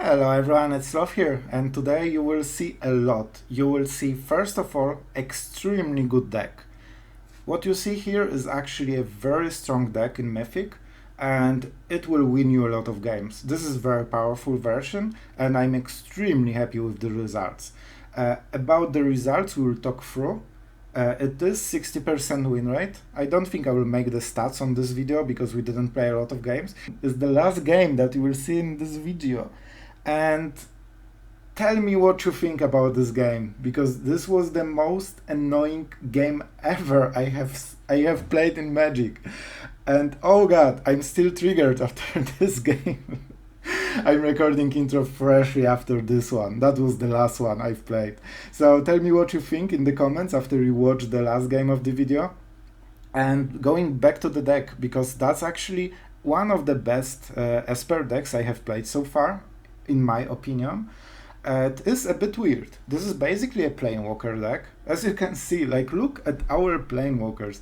Hello everyone, it's Sloth here, and today you will see a lot. You will see, first of all, extremely good deck. What you see here is actually a very strong deck in Mythic, and it will win you a lot of games. This is a very powerful version, and I'm extremely happy with the results. About the results, we will talk through. It is 60% win rate. I don't think I will make the stats on this video because we didn't play a lot of games. It's the last game that you will see in this video. And tell me what you think about this game, because this was the most annoying game ever I have played in Magic. And oh god, I'm still triggered after this game. I'm recording intro freshly after this one. That was the last one I've played. So tell me what you think in the comments after you watch the last game of the video. And going back to the deck, because that's actually one of the best Esper decks I have played so far, in my opinion. It is a bit weird. This is basically a Planewalker deck. As you can see, like, look at our Planewalkers.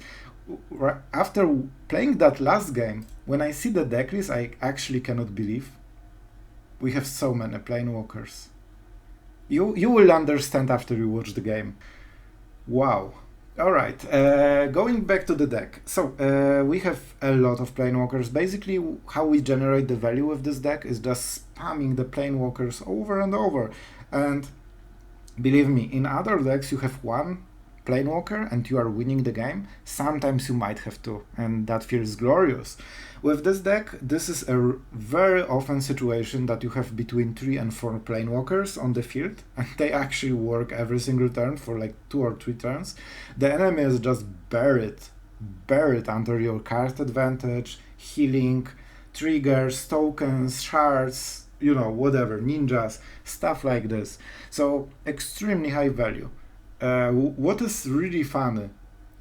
After playing that last game, when I see the deck list, I actually cannot believe we have so many Planewalkers. You will understand after you watch the game. Wow. Alright, going back to the deck. So, we have a lot of Planewalkers. Basically, how we generate the value with this deck is just spamming the Planewalkers over and over. And believe me, in other decks you have one Planewalker and you are winning the game. Sometimes you might have two, and that feels glorious. With this deck, this is a very often situation that you have between 3 and 4 Planewalkers on the field, and they actually work every single turn for like 2 or 3 turns. The enemy is just buried under your card advantage, healing, triggers, tokens, shards, you know, whatever, ninjas, stuff like this. So extremely high value. What is really funny,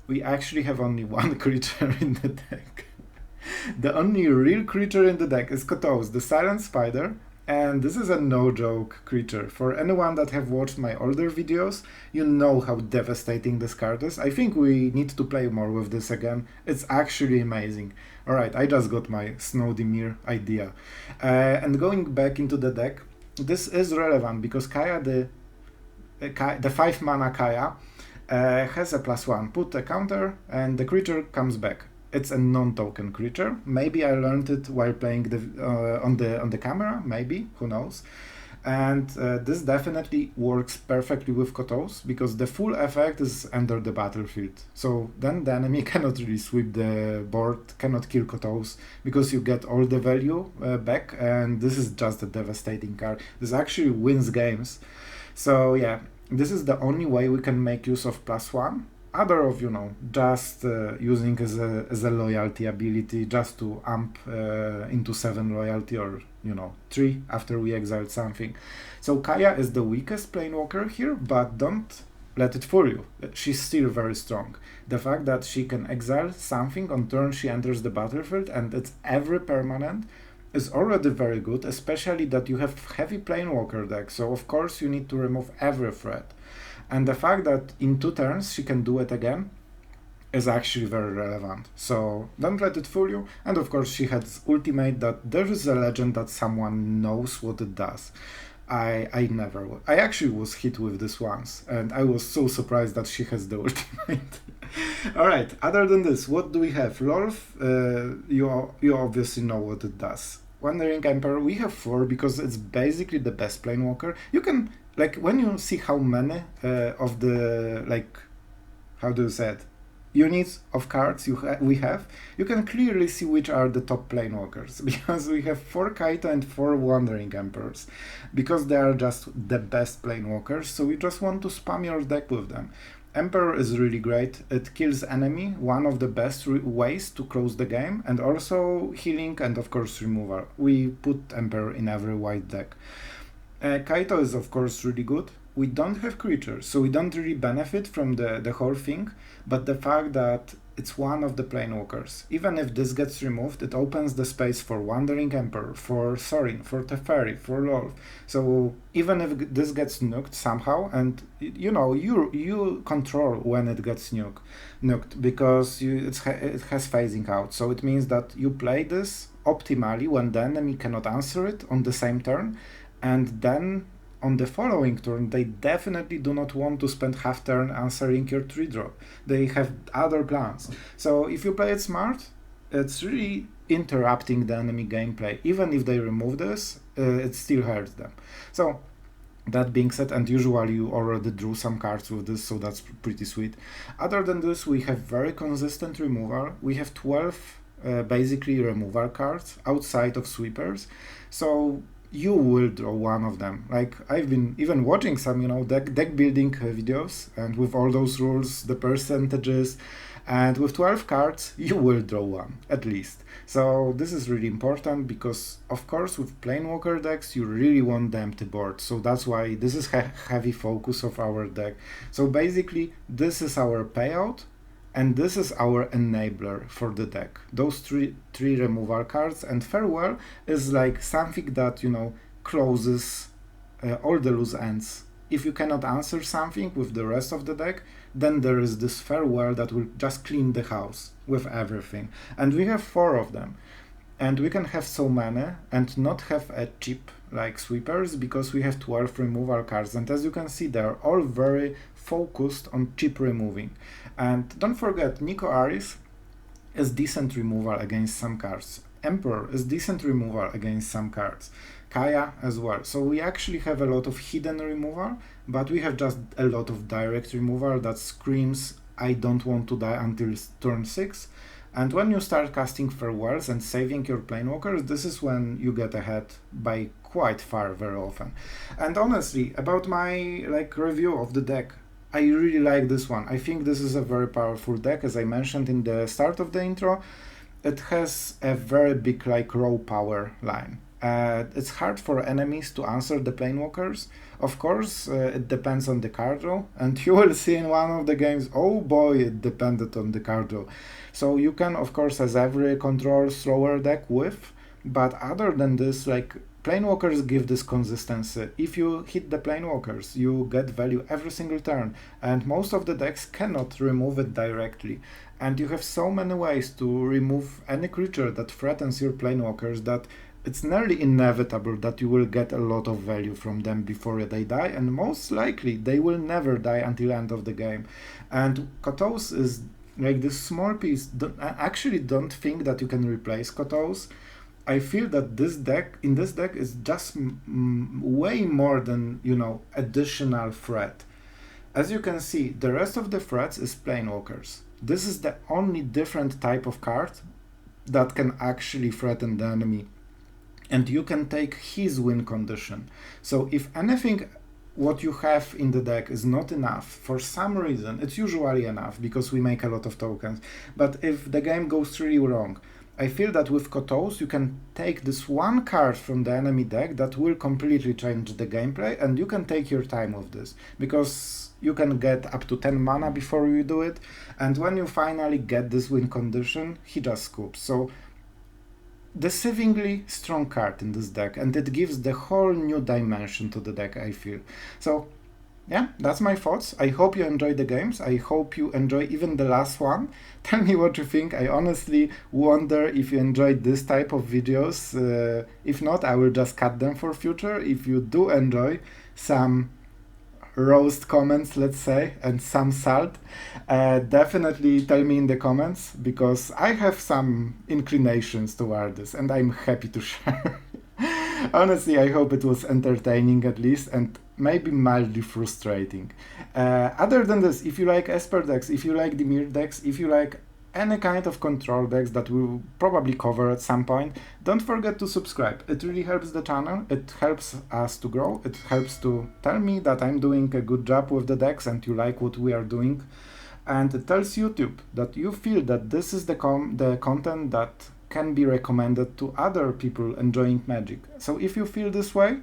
we actually have only one creature in the deck. The only real creature in the deck is Kotos, the Silent Spider, and this is a no-joke creature. For anyone that have watched my older videos, you know how devastating this card is. I think we need to play more with this again. It's actually amazing. Alright, I just got my Snowdemir idea. And going back into the deck, this is relevant because Kaya the 5-mana Kaya has a +1. Put a counter and the creature comes back. It's a non-token creature. Maybe I learned it while playing on the camera, maybe, who knows. And this definitely works perfectly with Kotos, because the full effect is enter the battlefield. So then the enemy cannot really sweep the board, cannot kill Kotos, because you get all the value back, and this is just a devastating card. This actually wins games. So yeah, this is the only way we can make use of +1. Other of, you know, just using as a loyalty ability, just to amp into 7 loyalty, or, you know, 3 after we exiled something. So Kaya is the weakest Planewalker here, but don't let it fool you. She's still very strong. The fact that she can exile something on turn she enters the battlefield, and it's every permanent, is already very good, especially that you have heavy Planewalker deck, so of course you need to remove every threat. And the fact that in 2 turns she can do it again is actually very relevant. So don't let it fool you. And of course she has ultimate that there is a legend that someone knows what it does. I actually was hit with this once, and I was so surprised that she has the ultimate. Alright, other than this, what do we have? Lolth, you obviously know what it does. Wandering Emperor, we have 4 because it's basically the best Planewalker. You can, like, when you see how many of the, like, how do you say it, units of cards we have, you can clearly see which are the top Planewalkers, because we have 4 Kaito and 4 Wandering Emperors, because they are just the best Planewalkers, so we just want to spam your deck with them. Emperor is really great. It kills enemy, one of the best ways to close the game, and also healing and of course removal. We put Emperor in every white deck. Kaito is of course really good. We don't have creatures, so we don't really benefit from the whole thing, but the fact that it's one of the Planewalkers. Even if this gets removed, it opens the space for Wandering Emperor, for Thorin, for Teferi, for Lolth. So even if this gets nuked somehow, and you know, you control when it gets nuked, because it has phasing out. So it means that you play this optimally when the enemy cannot answer it on the same turn, And then on the following turn, they definitely do not want to spend half turn answering your 3-drop. They have other plans. So if you play it smart, it's really interrupting the enemy gameplay. Even if they remove this, it still hurts them. So that being said, and usually you already drew some cards with this, so that's pretty sweet. Other than this, we have very consistent removal. We have 12 basically removal cards outside of sweepers. So you will draw one of them. Like, I've been even watching some, deck building videos, and with all those rules, the percentages, and with 12 cards, you will draw one, at least. So this is really important because, of course, with Planewalker decks, you really want the empty board. So that's why this is heavy focus of our deck. So basically, this is our payout, and this is our enabler for the deck. Those three removal cards, and Farewell is like something that, closes all the loose ends. If you cannot answer something with the rest of the deck, then there is this Farewell that will just clean the house with everything. And we have 4 of them. And we can have so many and not have a cheap like sweepers because we have 12 removal cards. And as you can see, they're all very focused on cheap removing. And don't forget, Niko Aris is decent removal against some cards. Emperor is decent removal against some cards. Kaya as well. So we actually have a lot of hidden removal, but we have just a lot of direct removal that screams, I don't want to die until turn 6. And when you start casting Farewells and saving your Planewalkers, this is when you get ahead by quite far very often. And honestly, about my review of the deck, I really like this one. I think this is a very powerful deck. As I mentioned in the start of the intro, it has a very big raw power line. It's hard for enemies to answer the Planewalkers. Of course, it depends on the card draw, and you will see in one of the games, oh boy, it depended on the card draw. So you can, of course, as every control slower deck with, but other than this, Planewalkers give this consistency. If you hit the Planewalkers, you get value every single turn, and most of the decks cannot remove it directly. And you have so many ways to remove any creature that threatens your Planewalkers that it's nearly inevitable that you will get a lot of value from them before they die, and most likely they will never die until the end of the game. And Kotos is this small piece. I actually don't think that you can replace Kotos. I feel that this deck is just way more than, additional threat. As you can see, the rest of the threats is Planewalkers. This is the only different type of card that can actually threaten the enemy. And you can take his win condition. So if anything what you have in the deck is not enough, for some reason, it's usually enough because we make a lot of tokens, but if the game goes really wrong, I feel that with Kotos you can take this one card from the enemy deck that will completely change the gameplay, and you can take your time with this, because you can get up to 10 mana before you do it, and when you finally get this win condition, he just scoops. So deceivingly strong card in this deck, and it gives the whole new dimension to the deck, I feel. So yeah, that's my thoughts. I hope you enjoyed the games. I hope you enjoy even the last one. Tell me what you think. I honestly wonder if you enjoyed this type of videos. If not, I will just cut them for future. If you do enjoy some roast comments, let's say, and some salt, definitely tell me in the comments, because I have some inclinations toward this and I'm happy to share. Honestly, I hope it was entertaining at least, and maybe mildly frustrating. Other than this, if you like Esper decks, if you like Dimir decks, if you like any kind of control decks that we'll probably cover at some point, don't forget to subscribe. It really helps the channel, it helps us to grow, it helps to tell me that I'm doing a good job with the decks and you like what we are doing, and it tells YouTube that you feel that this is the content that can be recommended to other people enjoying Magic. So if you feel this way,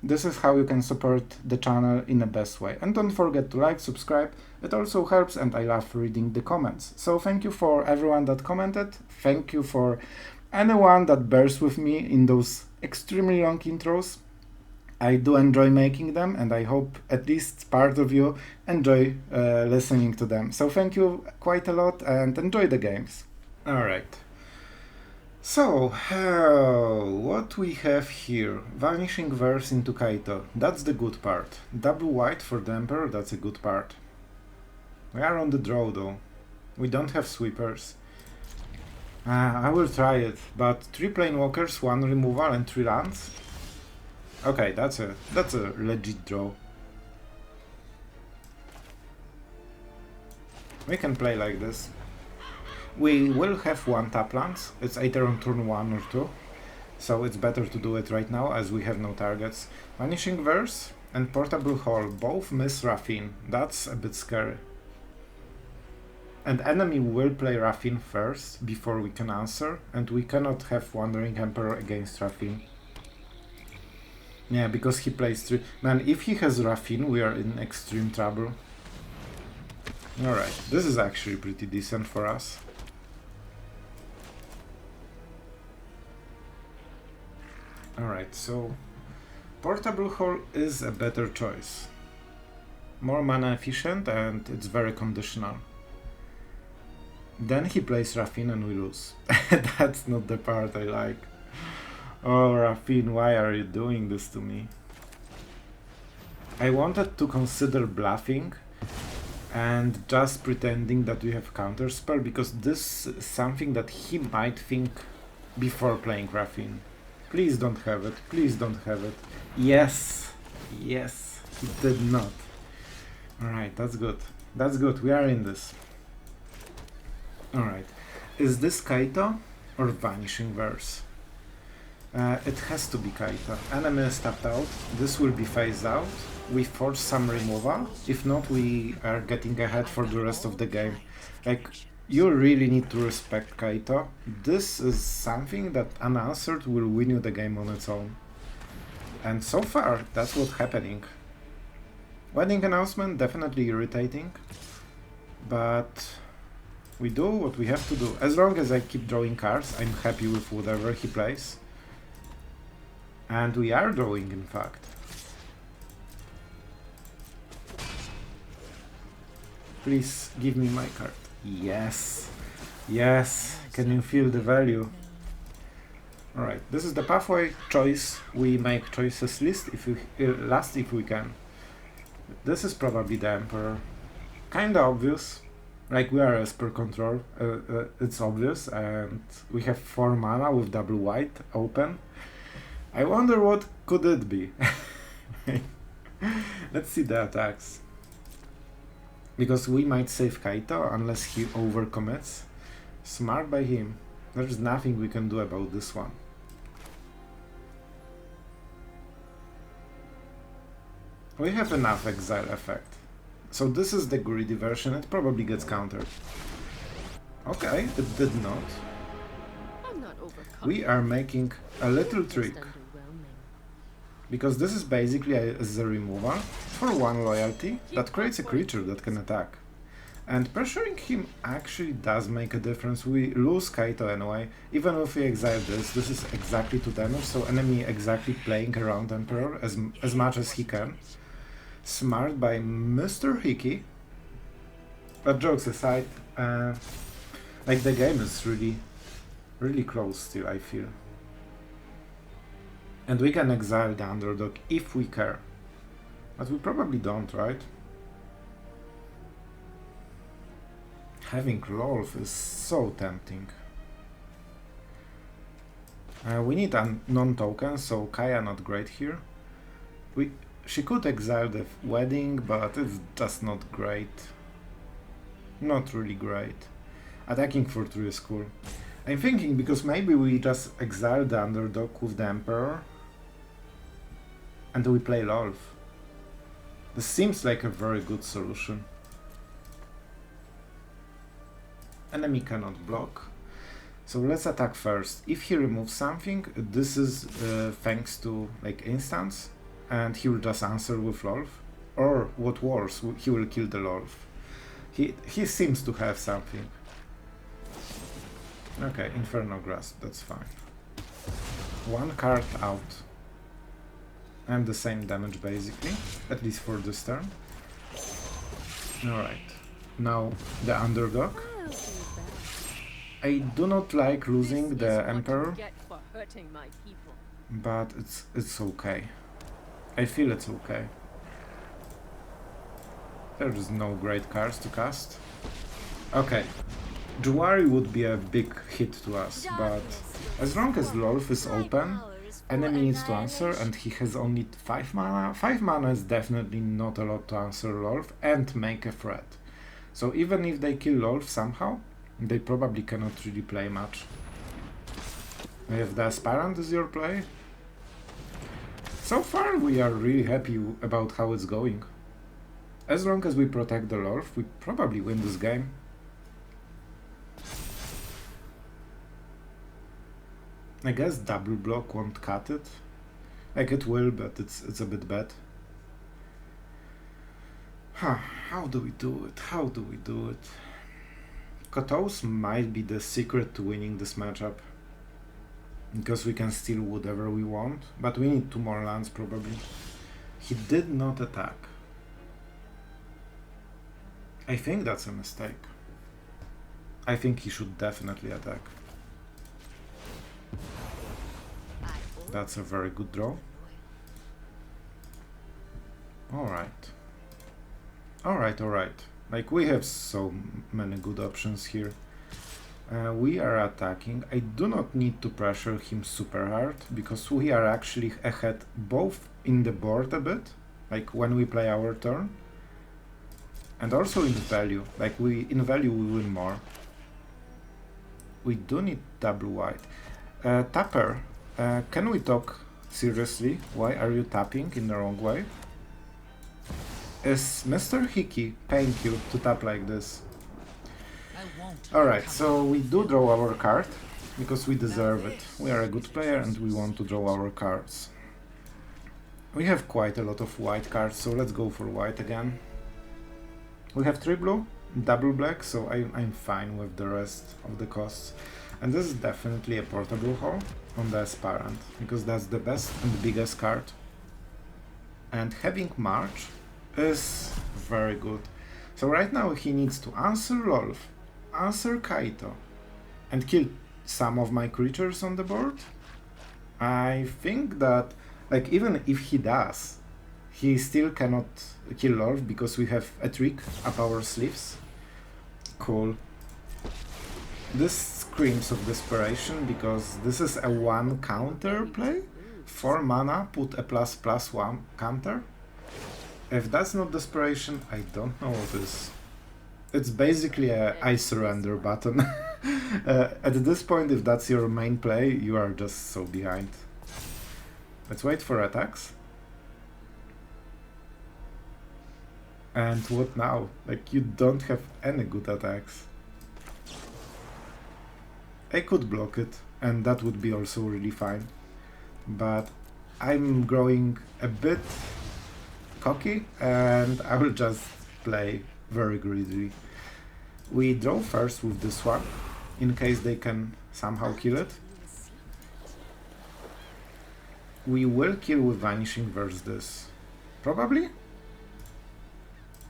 this is how you can support the channel in the best way. And don't forget to like, subscribe, it also helps, and I love reading the comments. So thank you for everyone that commented, thank you for anyone that bears with me in those extremely long intros. I do enjoy making them, and I hope at least part of you enjoy listening to them. So thank you quite a lot, and enjoy the games. Alright. So, what we have here? Vanishing Verse into Kaito. That's the good part. Double white for the Emperor, that's a good part. We are on the draw though. We don't have sweepers. I will try it, but 3 Planewalkers, 1 removal and 3 lands. Okay, that's a legit draw. We can play like this. We will have 1 tap lands. It's either on turn 1 or 2. So it's better to do it right now as we have no targets. Vanishing Verse and Portable Hall both miss Raffine. That's a bit scary. And enemy will play Raffine first before we can answer, and we cannot have Wandering Emperor against Raffine. Yeah, because he plays 3. Man, if he has Raffine, we are in extreme trouble. Alright, this is actually pretty decent for us. Alright, so Portable Hall is a better choice. More mana efficient and it's very conditional. Then he plays Raffine and we lose. That's not the part I like. Oh, Raffine, why are you doing this to me? I wanted to consider bluffing and just pretending that we have counterspell, because this is something that he might think before playing Raffine. Please don't have it, please don't have it. Yes, yes, he did not. Alright, that's good. That's good, we are in this. Alright, is this Kaito or Vanishing Verse? It has to be Kaito. Enemy is tapped out, this will be phased out. We force some removal, if not we are getting ahead for the rest of the game. Like, you really need to respect Kaito. This is something that unanswered will win you the game on its own. And so far, that's what's happening. Wedding announcement, definitely irritating. But we do what we have to do. As long as I keep drawing cards, I'm happy with whatever he plays. And we are drawing, in fact. Please give me my card. Yes. Yes. Can you feel the value? Alright, this is the pathway choice. We make choices last if we can. This is probably the Emperor. Kinda obvious. Like, we are Esper control. It's obvious. And we have 4 mana with double white open. I wonder what could it be. Let's see the attacks. Because we might save Kaito unless he overcommits. Smart by him. There's nothing we can do about this one. We have enough exile effect. So this is the greedy version, it probably gets countered. Okay, it did not. We are making a little trick. Because this is basically a removal for 1 loyalty that creates a creature that can attack. And pressuring him actually does make a difference. We lose Kaito anyway. Even if we exile this is exactly 2 damage, so enemy exactly playing around Emperor as much as he can. Smart by Mr. Hickey. But jokes aside, like, the game is really close still, I feel. And we can exile the underdog if we care. But we probably don't, right? Having Lolth is so tempting. We need a non-token, so Kaya not great here. She could exile the wedding, but it's just not great. Not really great. Attacking for 3 is cool. I'm thinking because maybe we just exile the underdog with the Emperor and we play Lolth. This seems like a very good solution. Enemy cannot block. So let's attack first. If he removes something, this is thanks to like instants, and he will just answer with Lolth. Or what worse, he will kill the Lolth. He seems to have something. Okay, Inferno Grasp, that's fine. 1 card out. And the same damage basically, at least for this turn. Alright, now the underdog. I do not like losing the Emperor, My people. but it's okay. I feel it's okay. There's no great cards to cast. Okay, Juari would be a big hit to us, but as long as Lolth is open, enemy needs to answer, and he has only 5 mana. 5 mana is definitely not a lot to answer Lolth and make a threat. So even if they kill Lolth somehow, they probably cannot really play much. If the Aspirant is your play, so far we are really happy about how it's going. As long as we protect the Lolth, we probably win this game. I guess double block won't cut it. Like it will, but it's a bit bad. Huh, how do we do it? How do we do it? Kotos might be the secret to winning this matchup. Because we can steal whatever we want, but we need 2 more lands probably. He did not attack. I think that's a mistake. I think he should definitely attack. That's a very good draw. Alright. Alright. Like, we have so many good options here. We are attacking. I do not need to pressure him super hard, because we are actually ahead both in the board a bit, like when we play our turn, and also in value. Like, in value we win more. We do need double white. Tapper, can we talk seriously? Why are you tapping in the wrong way? Is Mr. Hickey paying you to tap like this? Alright, so we do draw our card, because we deserve it. We are a good player and we want to draw our cards. We have quite a lot of white cards, so let's go for white again. We have 3 blue, double black, so I'm fine with the rest of the costs. And this is definitely a portable hole on the Aspirant, because that's the best and biggest card. And having March is very good. So right now he needs to answer Lolth, answer Kaito, and kill some of my creatures on the board. I think that, like, even if he does, he still cannot kill Lolth because we have a trick up our sleeves. Cool. This screams of desperation, because this is a 1 counter play. 4 mana, put a ++1 counter. If that's not desperation, I don't know what is. It's basically a I surrender button. At this point, if that's your main play, you are just so behind. Let's wait for attacks. And what now? Like, you don't have any good attacks. I could block it, and that would be also really fine. But I'm growing a bit cocky, and I will just play very greedily. We draw first with this one, in case they can somehow kill it. We will kill with Vanishing Verse this. Probably?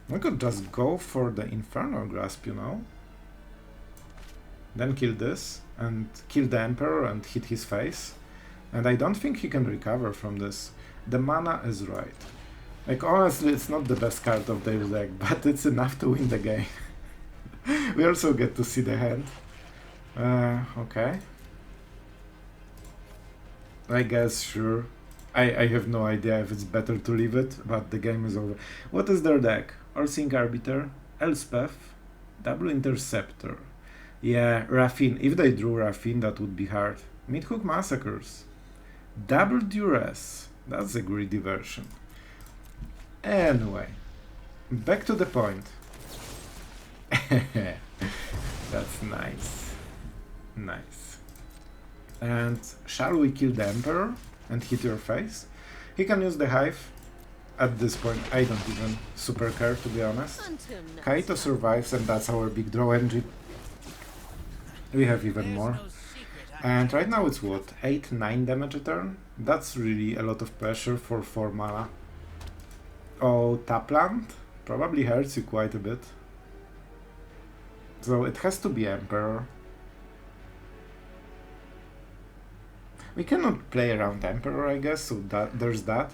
We could just go for the Infernal Grasp, you know? Then kill this, and kill the Emperor and hit his face. And I don't think he can recover from this. The mana is right. Like, honestly, it's not the best card of their deck, but it's enough to win the game. We also get to see the hand. Okay. I guess, sure. I have no idea if it's better to leave it, but the game is over. What is their deck? All-Seeing Arbiter, Elspeth, Double Interceptor. Yeah, Raffine. If they drew Raffine, that would be hard. Midhook Massacres. Double Duress. That's a greedy version. Anyway, back to the point. That's nice. Nice. And shall we kill the Emperor and hit your face? He can use the Hive. At this point, I don't even super care, to be honest. Kaito survives, and that's our big draw engine. We have even more. And right now it's what? 8-9 damage a turn? That's really a lot of pressure for 4 mana. Oh, Tapland probably hurts you quite a bit. So it has to be Emperor. We cannot play around Emperor, I guess, so there's that.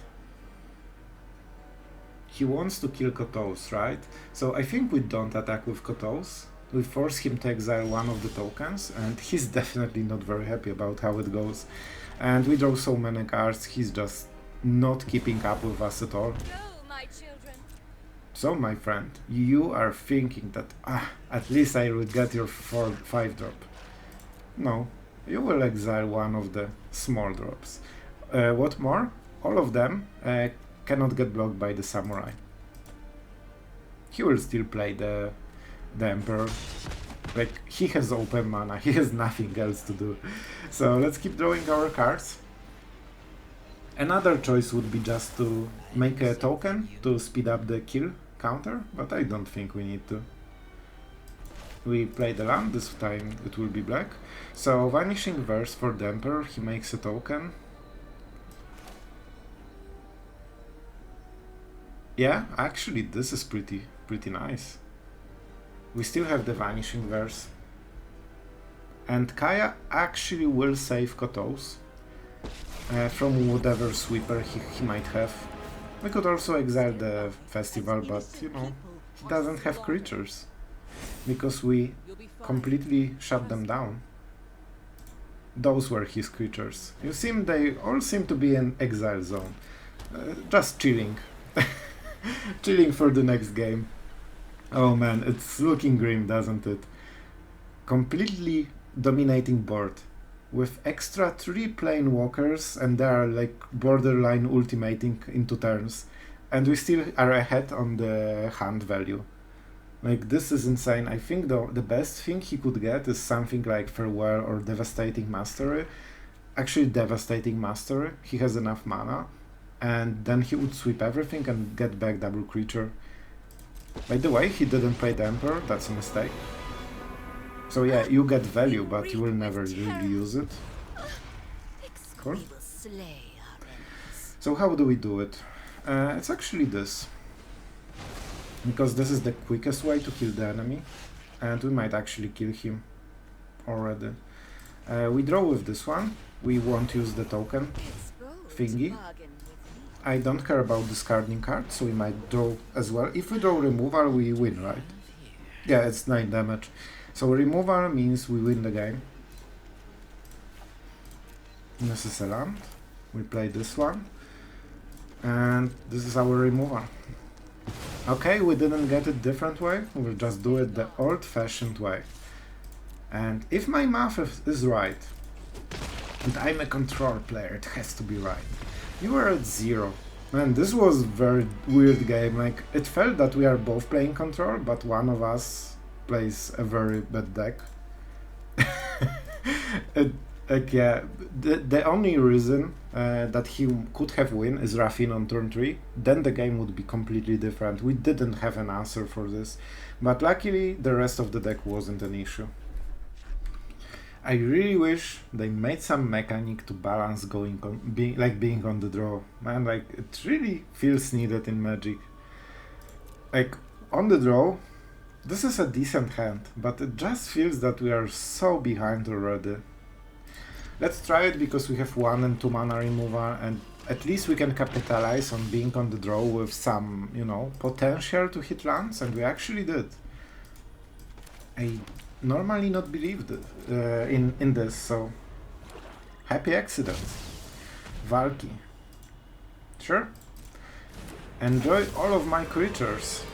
He wants to kill Kotos, right? So I think we don't attack with Kotos. We force him to exile one of the tokens, and he's definitely not very happy about how it goes. And we draw so many cards, he's just not keeping up with us at all. Go, my children. So, my friend, you are thinking that, at least I will get your 5 drop. No, you will exile one of the small drops. What more? All of them cannot get blocked by the samurai. He will still play the Emperor. Like, he has open mana, he has nothing else to do. So let's keep drawing our cards. Another choice would be just to make a token to speed up the kill counter, but I don't think we need to. We play the land, this time it will be black. So Vanishing Verse for the Emperor, he makes a token. Yeah, actually this is pretty nice. We still have the Vanishing Verse. And Kaya actually will save Kotos from whatever sweeper he might have. We could also exile the festival, but you know, he doesn't have creatures. Because we completely shut them down. Those were his creatures. You see, they all seem to be in exile zone. Just chilling. Chilling for the next game. Oh man, it's looking grim, doesn't it? Completely dominating board. With extra 3 Planewalkers, and they are like borderline ultimating into turns. And we still are ahead on the hand value. Like, this is insane. I think the best thing he could get is something like Farewell or Devastating Mastery. Actually, Devastating Mastery. He has enough mana. And then he would sweep everything and get back double creature. By the way, he didn't play the Emperor, that's a mistake. So yeah, you get value, but you will never really use it. Cool. So how do we do it? It's actually this. Because this is the quickest way to kill the enemy. And we might actually kill him already. We draw with this one. We won't use the token thingy. I don't care about discarding cards, so we might draw as well. If we draw removal, we win, right? Yeah, it's 9 damage. So removal means we win the game. This is a land. We play this one. And this is our removal. Okay, we didn't get it different way. We'll just do it the old-fashioned way. And if my math is right, and I'm a control player, it has to be right. You were at 0. Man, this was a very weird game. Like, it felt that we are both playing control, but one of us plays a very bad deck. Yeah, the only reason that he could have win is Raffin on turn 3, then the game would be completely different. We didn't have an answer for this, but luckily the rest of the deck wasn't an issue. I really wish they made some mechanic to balance going on, being on the draw. Man, like, it really feels needed in Magic. Like, on the draw, this is a decent hand, but it just feels that we are so behind already. Let's try it because we have 1 and 2 mana removal, and at least we can capitalize on being on the draw with some, you know, potential to hit lands, and we actually did. I normally not believed in this, so happy accident. Valky. Sure. Enjoy all of my creatures.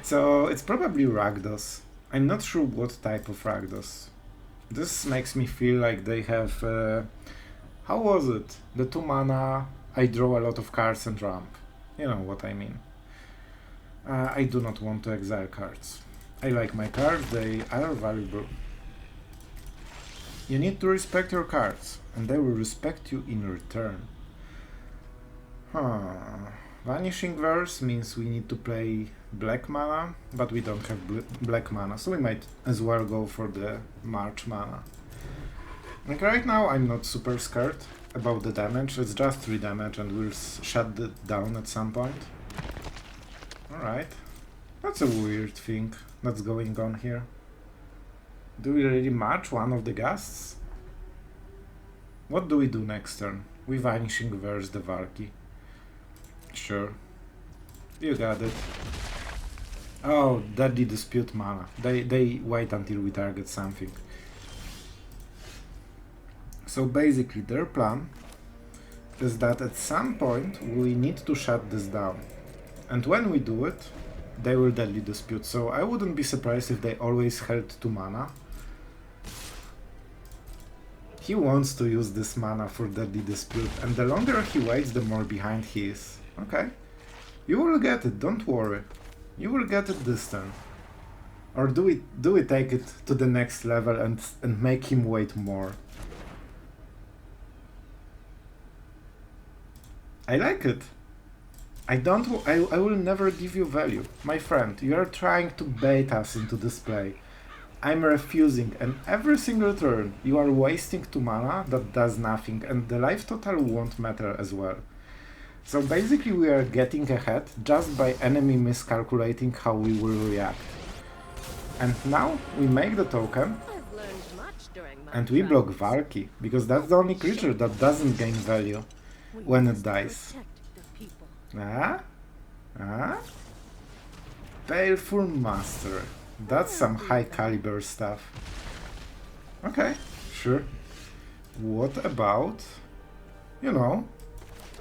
So it's probably Rakdos. I'm not sure what type of Rakdos. This makes me feel like they have... how was it? The 2 mana, I draw a lot of cards and ramp. You know what I mean. I do not want to exile cards. I like my cards, they are valuable. You need to respect your cards, and they will respect you in return. Vanishing Verse means we need to play black mana, but we don't have black mana, so we might as well go for the March mana. Like right now I'm not super scared about the damage, it's just 3 damage and we'll shut it down at some point. Alright, that's a weird thing that's going on here. Do we really match one of the gusts? What do we do next turn? We Vanishing Verse the Valky. Sure. You got it. Oh, Deadly Dispute mana. They wait until we target something. So basically their plan is that at some point we need to shut this down. And when we do it, they will Deadly Dispute. So I wouldn't be surprised if they always held 2 mana. He wants to use this mana for Deadly Dispute, and the longer he waits, the more behind he is. Okay. You will get it, don't worry. You will get it this turn. Or do we take it to the next level and make him wait more? I like it. I will never give you value. My friend, you are trying to bait us into this play. I'm refusing, and every single turn you are wasting 2 mana that does nothing, and the life total won't matter as well. So basically we are getting ahead just by enemy miscalculating how we will react. And now we make the token, and we block Valky, because that's the only creature that doesn't gain value when it dies. Baleful Master. That's some high caliber stuff. Okay, sure. What about, you know,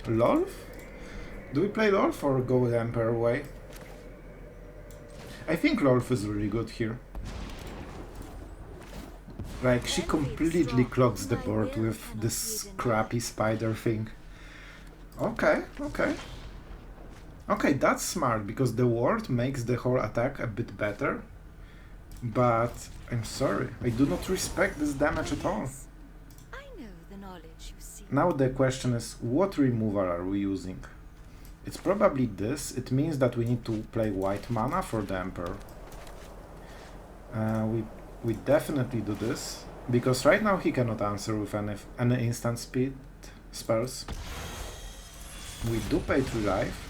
Lolth? Do we play Lolth or go the Emperor way? I think Lolth is really good here. Like, she completely clogs the board with this crappy spider thing. Okay, okay. Okay, that's smart, because the ward makes the whole attack a bit better. But I'm sorry, I do not respect this damage at all. I know the knowledge you seek. Now the question is, what removal are we using? It's probably this. It means that we need to play white mana for the Emperor. We definitely do this, because right now he cannot answer with any instant speed spells. We do pay 3 life.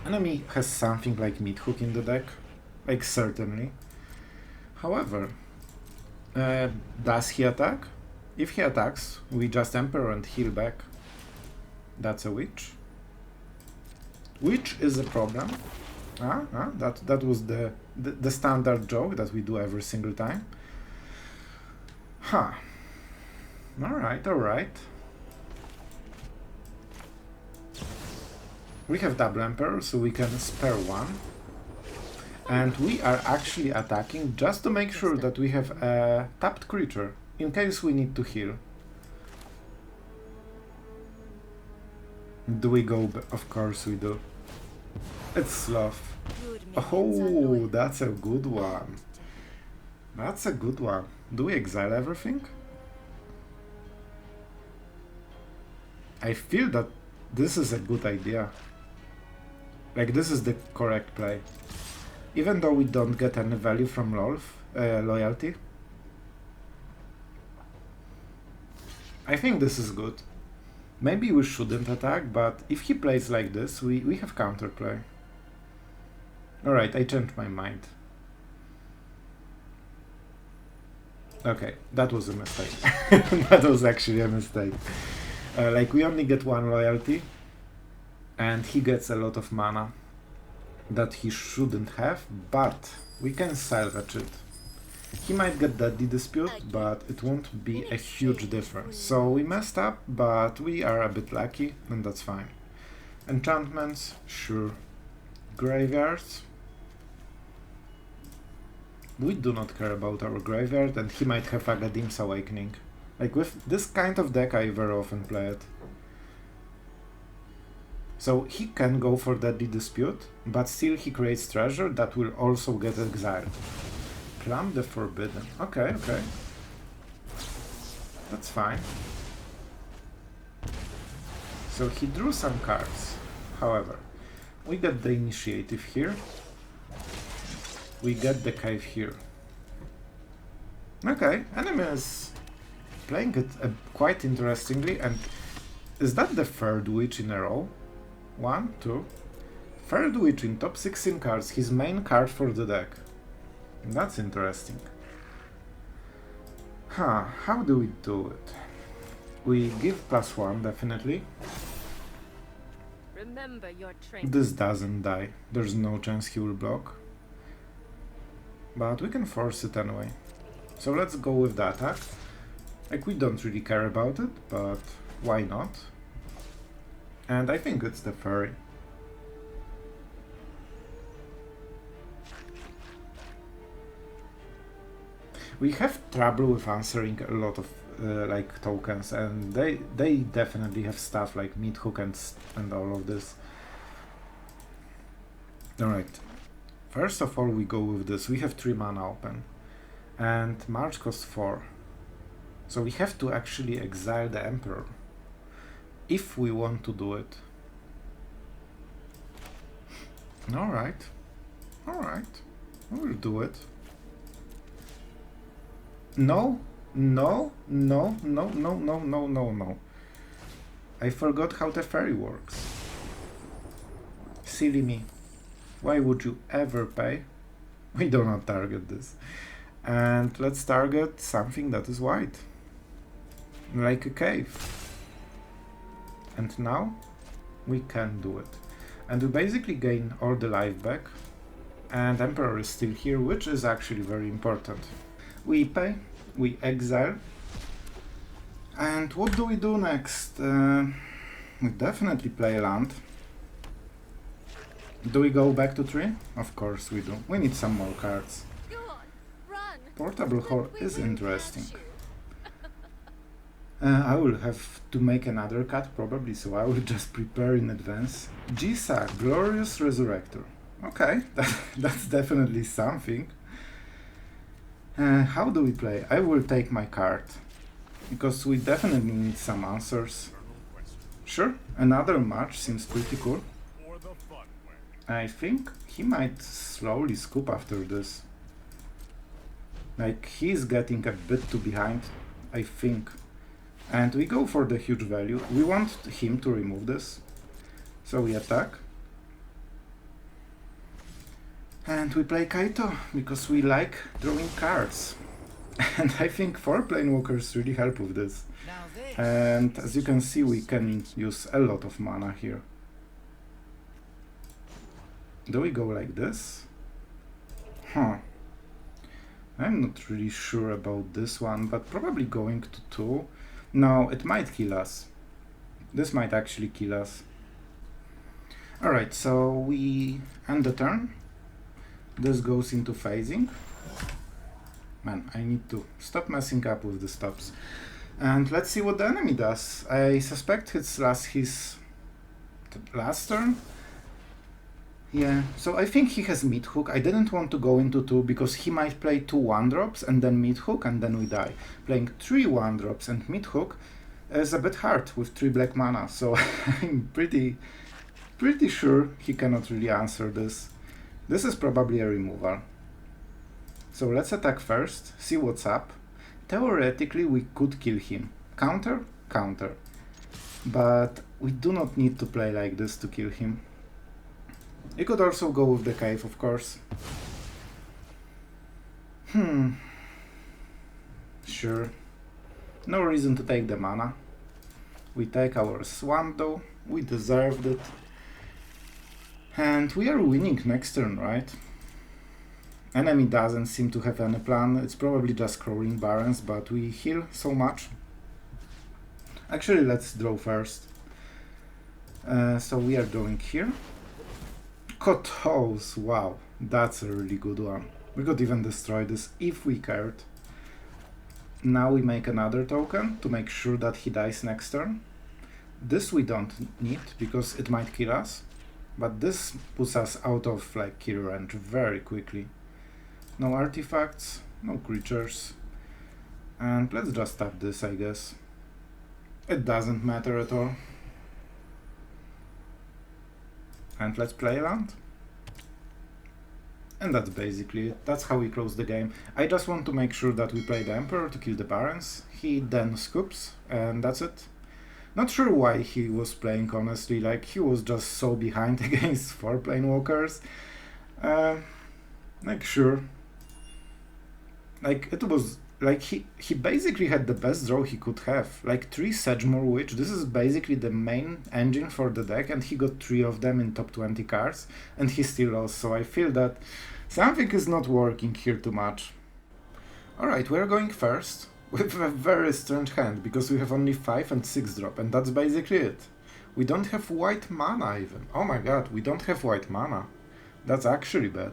Enemy has something like Mythic in the deck, like certainly. However, does he attack? If he attacks, we just Emperor and heal back. That's a Witch. Which is a problem. That was the standard joke that we do every single time. Huh. Alright, alright. We have double Emperor, so we can spare 1. And we are actually attacking just to make sure that we have a tapped creature, in case we need to heal. Do we go? Of course we do. It's Sloth. Oh, that's a good one. That's a good one. Do we exile everything? I feel that this is a good idea. Like, this is the correct play. Even though we don't get any value from Lolth, loyalty. I think this is good. Maybe we shouldn't attack, but if he plays like this, we have counterplay. Alright, I changed my mind. Okay, that was a mistake. That was actually a mistake. Like, we only get 1 loyalty, and he gets a lot of mana that he shouldn't have, but we can salvage it. He might get Deadly Dispute, but it won't be a huge difference. So we messed up, but we are a bit lucky, and that's fine. Enchantments, sure. Graveyards. We do not care about our graveyard, and he might have Agadim's Awakening. Like, with this kind of deck, I very often play it. So he can go for Deadly Dispute, but still he creates treasure that will also get exiled. Plumb the Forbidden. Okay, okay. That's fine. So he drew some cards. However, we get the Initiative here. We get the Cave here. Okay, enemy is playing it quite interestingly, and is that the 3rd Witch in a row? 1, 2. 3rd Witch in top 16 cards, his main card for the deck. That's interesting. Huh, how do we do it? We give +1, definitely. Remember your training. This doesn't die. There's no chance he will block. But we can force it anyway. So let's go with the attack. Like, we don't really care about it, but why not? And I think it's the Teferi. We have trouble with answering a lot of like tokens, and they definitely have stuff like Mythic and all of this. Alright, first of all we go with this. We have 3 mana open, and March costs 4. So we have to actually exile the Emperor, if we want to do it. Alright, we'll do it. No. I forgot how the Teferi works. Silly me. Why would you ever pay? We do not target this. And let's target something that is white. Like a cave. And now we can do it. And we basically gain all the life back. And Emperor is still here, which is actually very important. We pay, we exile, and what do we do next? We definitely play land. Do we go back to 3? Of course we do. We need some more cards. Go on, run. Portable Horde is interesting. I will have to make another cut probably, so I will just prepare in advance. Gisa, Glorious Resurrector. Okay, that's definitely something. How do we play? I will take my card, because we definitely need some answers. Sure, another match seems pretty cool. I think he might slowly scoop after this. Like, he's getting a bit too behind, I think. And we go for the huge value. We want him to remove this, so we attack. And we play Kaito, because we like drawing cards. And I think 4 Planewalkers really help with this. And as you can see, we can use a lot of mana here. Do we go like this? I'm not really sure about this one, but probably going to 2. No, it might kill us. This might actually kill us. Alright, so we end the turn. This goes into phasing. Man, I need to stop messing up with the stops. And let's see what the enemy does. I suspect it's his last turn. Yeah, so I think he has Mythic. I didn't want to go into 2 because he might play 2 1-drops and then Mythic and then we die. Playing 3 1-drops and Mythic is a bit hard with 3 black mana, so I'm pretty sure he cannot really answer this. This is probably a removal. So let's attack first, see what's up. Theoretically we could kill him. Counter? Counter. But we do not need to play like this to kill him. You could also go with the cave, of course. Sure. No reason to take the mana. We take our swamp though. We deserved it. And we are winning next turn, right? Enemy doesn't seem to have any plan. It's probably just crawling barons, but we heal so much. Actually, let's draw first. So we are drawing here. Kotos, wow, that's a really good one. We could even destroy this if we cared. Now we make another token to make sure that he dies next turn. This we don't need because it might kill us. But this puts us out of like kill range very quickly. No artifacts, no creatures. And let's just tap this, I guess. It doesn't matter at all. And let's play land. And that's basically it. That's how we close the game. I just want to make sure that we play the Emperor to kill the Barons. He then scoops, and that's it. Not sure why he was playing, honestly. Like, he was just so behind against 4 Planewalkers. Like, sure. Like, it was like he basically had the best draw he could have. Like 3 Sedgemoor Witch, this is basically the main engine for the deck, and he got 3 of them in top 20 cards, and he still lost, so I feel that something is not working here too much. Alright, we're going first with a very strange hand, because we have only 5 and 6 drop, and that's basically it. We don't have white mana even. Oh my god, we don't have white mana. That's actually bad.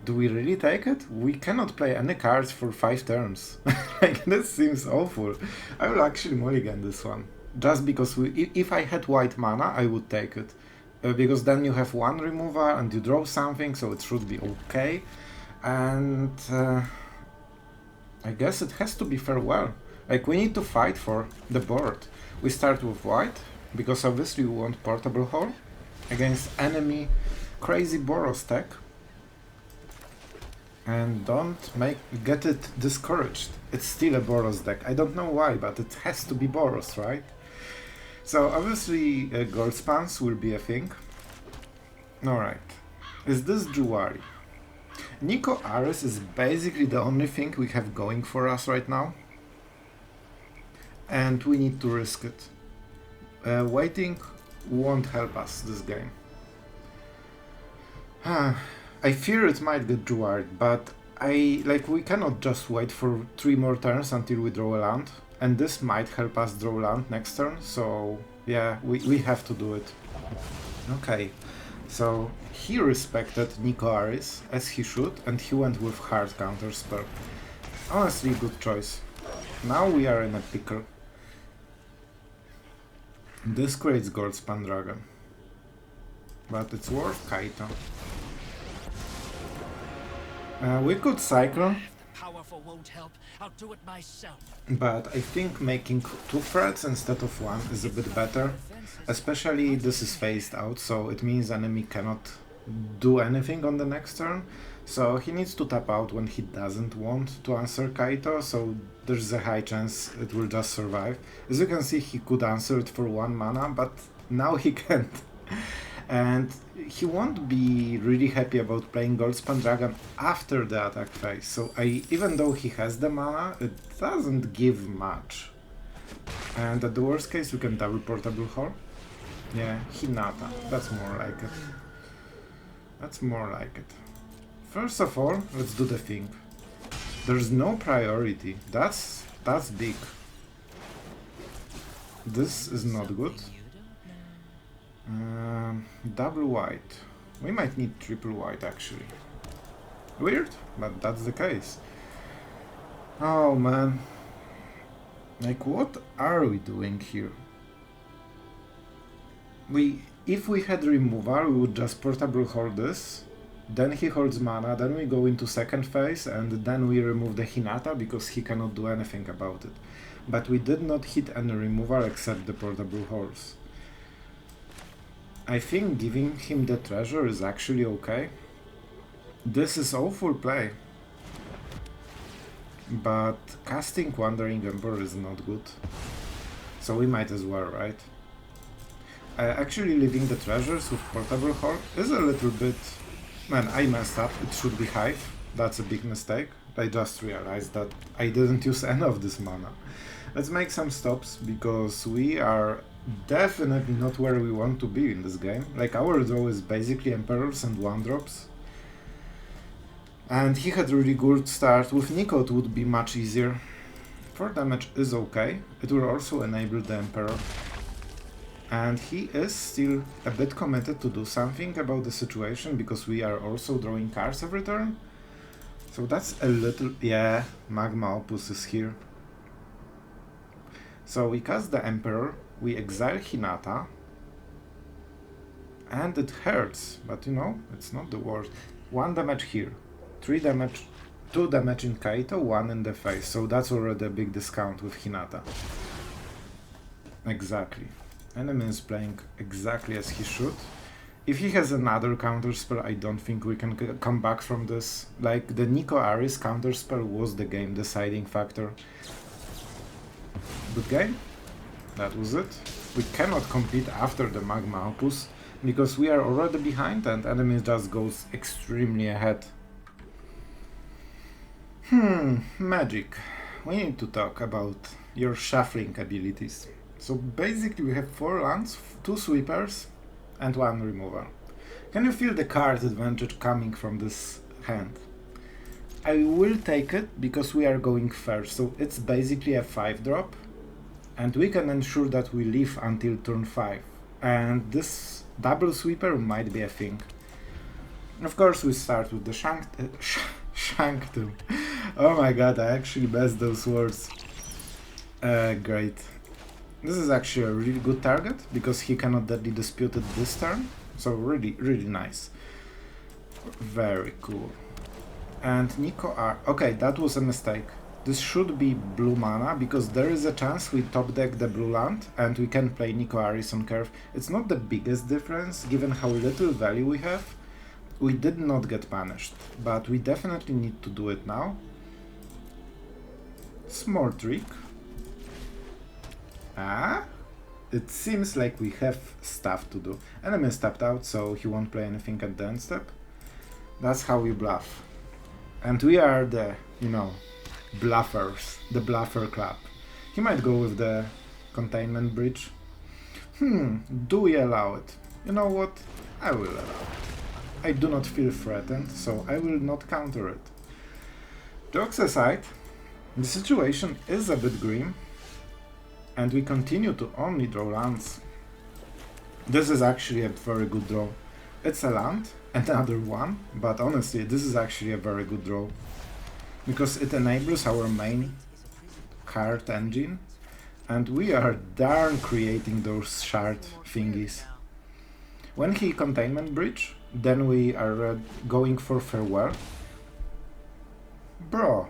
Do we really take it? We cannot play any cards for 5 turns. Like, this seems awful. I will actually mulligan this one. Just because if I had white mana, I would take it. Because then you have 1 removal and you draw something, so it should be okay. And I guess it has to be farewell. Like, we need to fight for the board. We start with white, because obviously we want portable hole against enemy crazy Boros tech. And don't get it discouraged. It's still a Boros deck. I don't know why, but it has to be Boros, right? So obviously gold spans will be a thing. Alright. Is this Jewari? Niko Aris is basically the only thing we have going for us right now. And we need to risk it. Waiting won't help us this game. I fear it might get Jewari, but we cannot just wait for 3 more turns until we draw a land, and this might help us draw land next turn, so yeah, we have to do it. Okay, so he respected Niko Aris, as he should, and he went with hard counterspell. Honestly, good choice. Now we are in a pickle. This creates Goldspan Dragon, but it's worth Kaito. We could cycle, Powerful won't help. I'll do it myself. but I think making 2 threats instead of 1 is a bit better. Especially this is phased out, so it means enemy cannot do anything on the next turn. So he needs to tap out when he doesn't want to answer Kaito, so there's a high chance it will just survive. As you can see, he could answer it for 1 mana, but now he can't. And he won't be really happy about playing Goldspan Dragon after the attack phase, so even though he has the mana, it doesn't give much. And at the worst case, we can double portable hole. Yeah, Hinata, that's more like it. That's more like it. First of all, let's do the thing. There's no priority, that's big. This is not good. Double white. We might need triple white actually. Weird, but that's the case. Oh man. Like, what are we doing here? If we had removal, we would just portable hold this. Then he holds mana, then we go into second phase, and then we remove the Hinata because he cannot do anything about it. But we did not hit any removal except the portable holes. I think giving him the treasure is actually okay. This is awful play. But casting Wandering Emperor is not good. So we might as well, right? Actually leaving the treasures with portable hole is a little bit... Man, I messed up. It should be Hive. That's a big mistake. I just realized that I didn't use any of this mana. Let's make some stops, because we are definitely not where we want to be in this game. Like, our draw is basically Emperors and 1-drops. And he had a really good start. With Niko it would be much easier. 4 damage is okay. It will also enable the Emperor. And he is still a bit committed to do something about the situation, because we are also drawing cards every turn. So that's a little... yeah, Magma Opus is here. So we cast the Emperor, we exile Hinata, and it hurts, but you know, it's not the worst. 1 damage here, 3 damage, 2 damage in Kaito, 1 in the face, so that's already a big discount with Hinata. Exactly. Enemy is playing exactly as he should. If he has another counterspell, I don't think we can come back from this. Like, the Niko Aris counterspell was the game deciding factor. Good game. That was it. We cannot compete after the Magma Opus, because we are already behind and enemy just goes extremely ahead. Magic. We need to talk about your shuffling abilities. So basically we have 4 lands, 2 sweepers, and 1 removal. Can you feel the card advantage coming from this hand? I will take it because we are going first, so it's basically a 5-drop, and we can ensure that we live until turn 5. And this double sweeper might be a thing. Of course we start with the Shanktum. Oh my god, I actually messed those words. Great. This is actually a really good target, because he cannot deadly dispute it this turn. So really, really nice. Very cool. And Niko Aris. Okay, that was a mistake. This should be blue mana, because there is a chance we top deck the blue land and we can play Niko Aris on curve. It's not the biggest difference, given how little value we have. We did not get punished, but we definitely need to do it now. Small trick. It seems like we have stuff to do. Enemy is tapped out, so he won't play anything at the end step. That's how we bluff. And we are the, bluffers, the bluffer club. He might go with the containment bridge. Do we allow it? You know what? I will allow it. I do not feel threatened, so I will not counter it. Jokes aside, the situation is a bit grim, and we continue to only draw lands. This is actually a very good draw. It's a land, another one, but honestly, this is actually a very good draw, because it enables our main card engine, and we are darn creating those shard thingies. When he containment bridge, then we are going for farewell. Bro,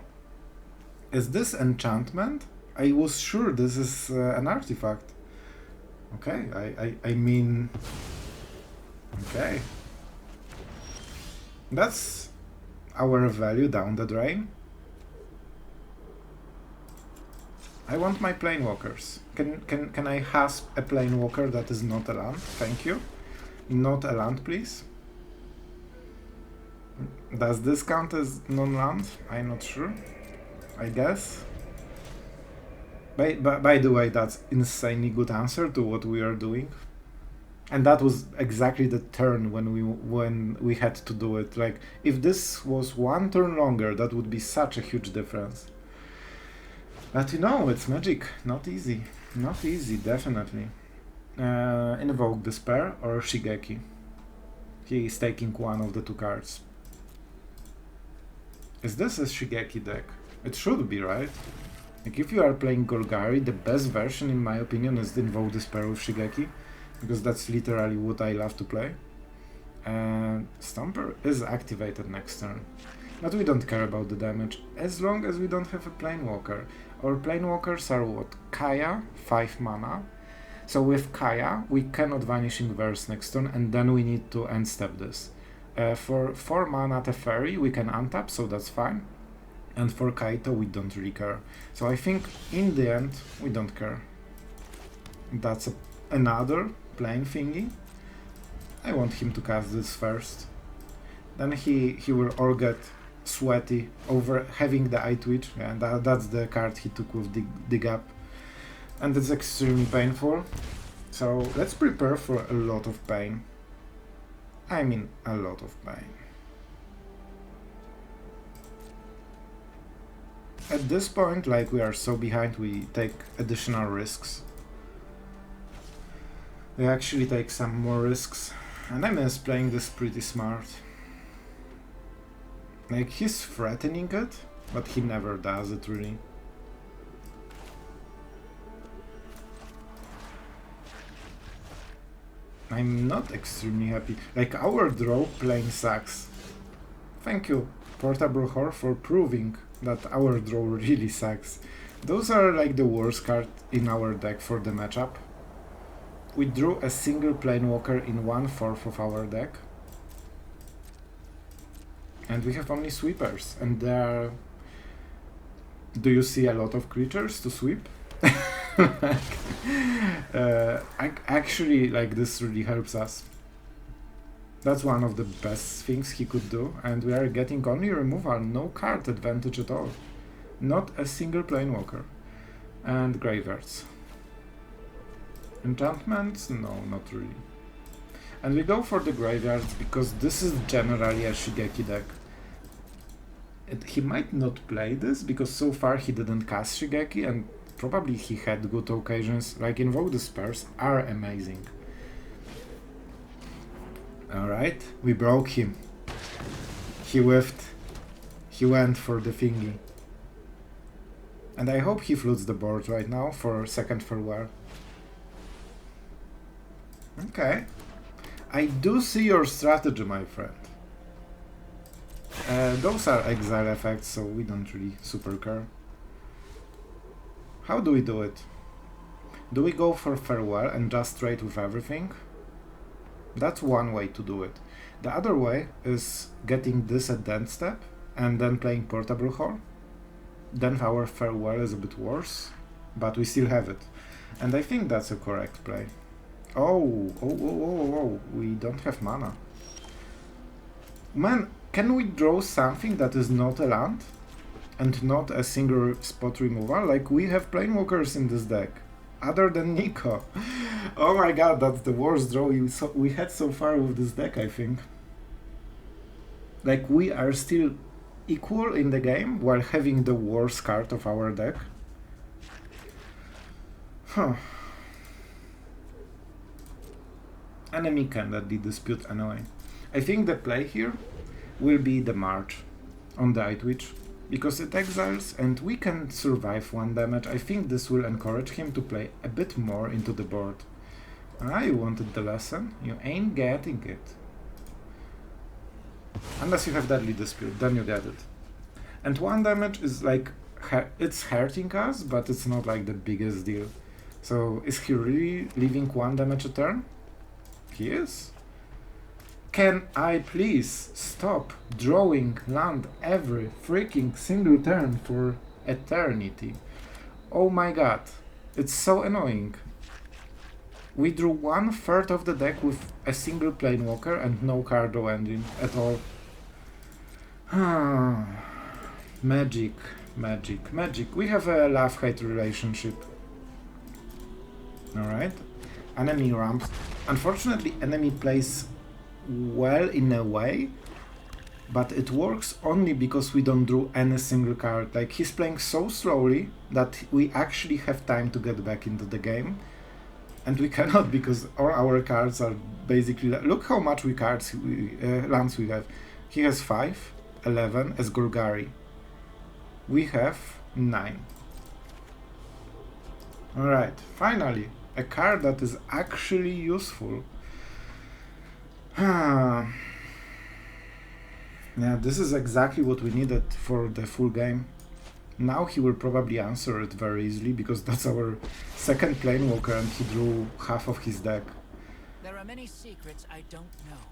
is this enchantment? I was sure this is an artifact. Okay, I mean... Okay. That's our value down the drain. I want my planewalkers. Can I hasp a planewalker that is not a land? Thank you. Not a land, please. Does this count as non-land? I'm not sure. I guess. By the way, that's insanely good answer to what we are doing. And that was exactly the turn when we had to do it. Like, if this was 1 turn longer, that would be such a huge difference. But it's Magic. Not easy. Not easy, definitely. Invoke Despair or Shigeki. He is taking one of the 2 cards. Is this a Shigeki deck? It should be, right? Like, if you are playing Golgari, the best version, in my opinion, is the Invoke Despair with Shigeki, because that's literally what I love to play. And Stomper is activated next turn. But we don't care about the damage, as long as we don't have a Planewalker. Our Planewalkers are what? Kaya, 5 mana. So with Kaya, we cannot Vanishing Verse next turn, and then we need to end step this. For 4 mana Teferi, we can untap, so that's fine. And for Kaito, we don't really care. So I think, in the end, we don't care. That's another plane thingy. I want him to cast this first. Then he will all get sweaty over having the Eye Twitch. Yeah, that's the card he took with Dig Up. And it's extremely painful. So let's prepare for a lot of pain. I mean, a lot of pain. At this point, like, we are so behind, we take additional risks. We actually take some more risks. And I miss playing this pretty smart. Like, he's threatening it, but he never does it, really. I'm not extremely happy. Like, our draw plane sucks. Thank you, Portable Whore, for proving that our draw really sucks. Those are like the worst card in our deck for the matchup. We drew a single Planewalker in 1/4 of our deck. And we have only sweepers. And there are... Do you see a lot of creatures to sweep? Actually, like, this really helps us. That's one of the best things he could do, and we are getting only removal, no card advantage at all. Not a single Planewalker. And graveyards. Enchantments? No, not really. And we go for the graveyards because this is generally a Shigeki deck. He might not play this because so far he didn't cast Shigeki, and probably he had good occasions, like Invoke the Spurs are amazing. Alright, we broke him. He whiffed. He went for the thingy. And I hope he floods the board right now for second farewell. Okay. I do see your strategy, my friend. Those are exile effects, so we don't really super care. How do we do it? Do we go for farewell and just trade with everything? That's one way to do it. The other way is getting this at the end step and then playing Portable Hall. Then our farewell is a bit worse, but we still have it. And I think that's a correct play. Oh, we don't have mana. Man, can we draw something that is not a land? And not a single spot removal? Like, we have Planewalkers in this deck. Other than Niko. Oh my god, that's the worst draw we had so far with this deck, I think. Like, we are still equal in the game while having the worst card of our deck. Huh. Enemy cannot dispute anyway. I think the play here will be the March on the Eye Twitch, because it exiles and we can survive 1 damage. I think this will encourage him to play a bit more into the board. Ah, you wanted the lesson? You ain't getting it. Unless you have Deadly Dispute, then you get it. And 1 damage is like, it's hurting us, but it's not like the biggest deal. So, is he really leaving 1 damage a turn? He is. Can I please stop drawing land every freaking single turn for eternity? Oh my god, it's so annoying. We drew 1/3 of the deck with a single Planewalker and no card draw engine at all. Magic, magic, magic. We have a love-hate relationship. Alright. Enemy ramps. Unfortunately, enemy plays well in a way, but it works only because we don't draw any single card. Like, he's playing so slowly that we actually have time to get back into the game, and we cannot because all our cards are basically, look how much lands we have. He has 5, 11 as Golgari. We have 9. Alright, finally a card that is actually useful. Yeah, this is exactly what we needed for the full game. Now he will probably answer it very easily because that's our second Planewalker and he drew half of his deck. There are many secrets I don't know,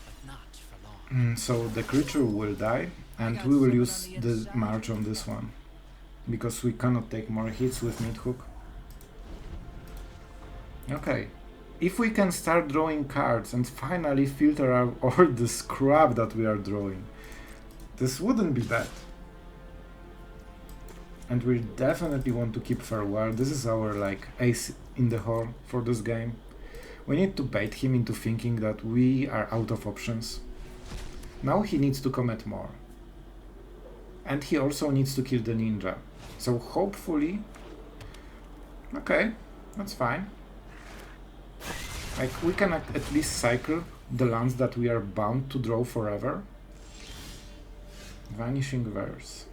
but not for long. So the creature will die and we will use the March on this one because we cannot take more hits with Midhook. Okay. If we can start drawing cards and finally filter out all this crap that we are drawing, this wouldn't be bad. And we definitely want to keep Farewell. This is our like ace in the hole for this game. We need to bait him into thinking that we are out of options. Now he needs to commit more. And he also needs to kill the ninja. So hopefully... Okay, that's fine. Like, we can at least cycle the lands that we are bound to draw forever. Vanishing Verse.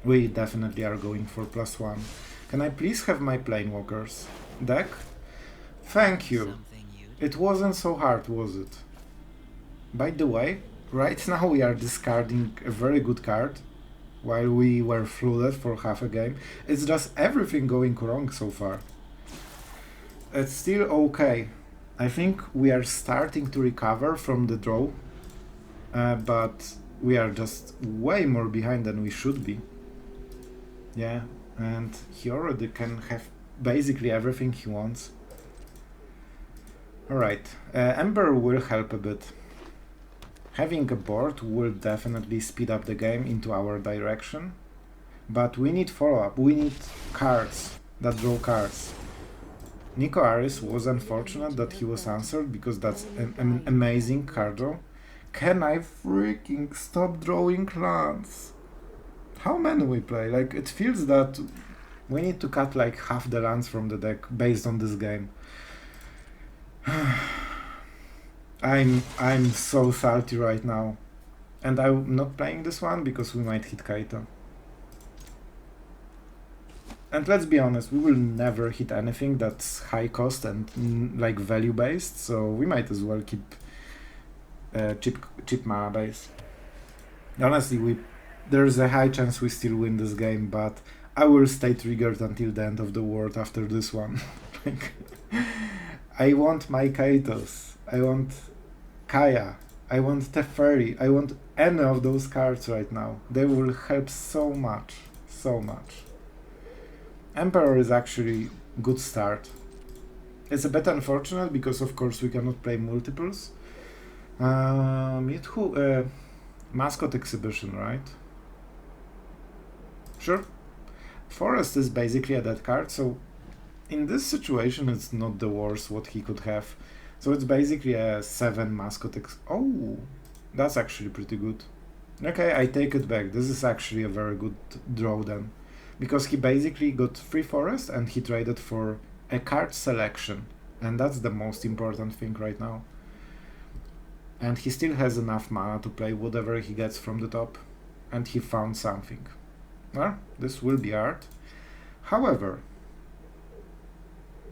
We definitely are going for +1. Can I please have my Planewalkers deck? Thank you. It wasn't so hard, was it? By the way, right now we are discarding a very good card, while we were flooded for half a game. It's just everything going wrong so far. It's still okay. I think we are starting to recover from the draw, but we are just way more behind than we should be. Yeah, and he already can have basically everything he wants. Alright, Ember will help a bit. Having a board will definitely speed up the game into our direction, but we need follow-up, we need cards that draw cards. Niko Aris was unfortunate that he was answered, because that's an amazing card draw. Can I freaking stop drawing lands? How many we play? Like, it feels that we need to cut like half the lands from the deck based on this game. I'm so salty right now. And I'm not playing this one because we might hit Kaito. And let's be honest, we will never hit anything that's high cost and like value based, so we might as well keep cheap mana base. Honestly, there's a high chance we still win this game, but I will stay triggered until the end of the world after this one. Like, I want my Kaitos, I want Kaya, I want Teferi, I want any of those cards right now. They will help so much, so much. Emperor is actually good start. It's a bit unfortunate because of course we cannot play multiples. Mascot exhibition, right? Sure. Forest is basically a dead card, so in this situation it's not the worst what he could have. So it's basically a 7 mascot oh, that's actually pretty good. Okay, I take it back. This is actually a very good draw then. Because he basically got 3 forest and he traded for a card selection. And that's the most important thing right now. And he still has enough mana to play whatever he gets from the top. And he found something. Well, this will be art. However,